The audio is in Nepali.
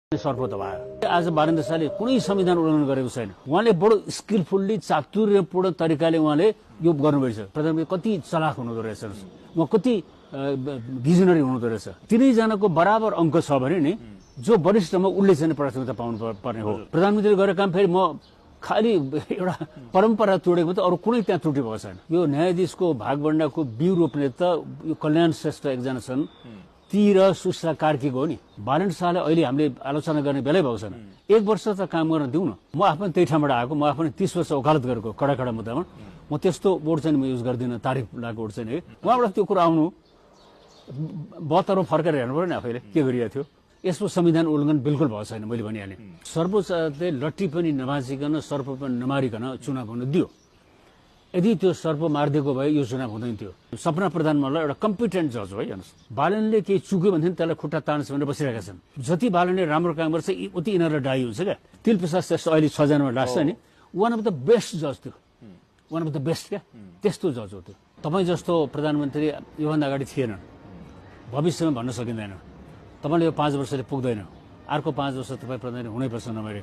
सर्प त भयो। आज बारेन्द्र शाहले कुनै संविधान उल्लङ्घन गरेको छैन। उहाँले बडो स्किलफुल्ली चातुर्यपूर्ण तरिकाले उहाँले यो गर्नुभएको छ। प्रधानमन्त्री कति चलाक हुनुहुँदो रहेछ, उहाँ कति भिजनरी हुनुहुँदो रहेछ। तिनैजनाको बराबर अङ्क छ भने नि जो वरिष्ठमा उसले चाहिँ प्राथमिकता पाउनु पर्ने हो। प्रधानमन्त्रीले गरेको काम फेरि म खालि एउटा परम्परा तोडेको त अरू कुनै त्यहाँ त्रुटि भएको छैन। यो न्यायाधीशको भागभण्डाको बिउ रोप्ने त यो कल्याण श्रेष्ठ एकजना छन्, ती र सुशीला कार्कीको हो नि। बालेन्द्र शाहले अहिले हामीले आलोचना गर्ने बेलै भएको छैन। एक वर्ष त काम गर्न दिउँ न। म आफै त्यही ठाउँबाट आएको, म आफै 30 वर्ष वकालत गरेको कडा मुद्दामा। म त्यस्तो बोर्ड चाहिँ म युज गर्दिनँ, तारिफ लागेको बोर्ड चाहिँ। उहाँबाट त्यो कुरा आउनु 72 फर्केर हेर्नु पऱ्यो नि आफैले के गरिएको थियो। यसको संविधान उल्लङ्घन बिल्कुल भएको छैन, मैले भनिहालेँ। सर्वोच्चले लट्ठी पनि नभाँचिकन सर्प पनि नमारिकन चुनाव हुन दियो। यदि त्यो सर्प मारिदिएको भए यो चुनाव हुँदैन थियो। सपना प्रधान मल्ल एउटा कम्पिटेन्ट जज हो। हेर्नुहोस्, बालनले केही चुक्यो भने त्यसलाई खुट्टा तान्छ भनेर बसिरहेका छन्। जति बालनले राम्रो काम गर्छ उति यिनीहरूलाई डाइ हुन्छ क्या। तिलप्रसाद श्रेष्ठ अहिले 6 जनामा लास्ट छ नि, वान अफ द बेस्ट जज थियो, वान अफ द बेस्ट क्या। त्यस्तो जज हो त्यो। तपाईँ जस्तो प्रधानमन्त्री योभन्दा अगाडि थिएन, भविष्यमा भन्न सकिँदैन। तपाईँले यो 5 वर्षले पुग्दैन, अर्को 5 वर्ष तपाईँ प्रधानमन्त्री हुनैपर्छ नभए।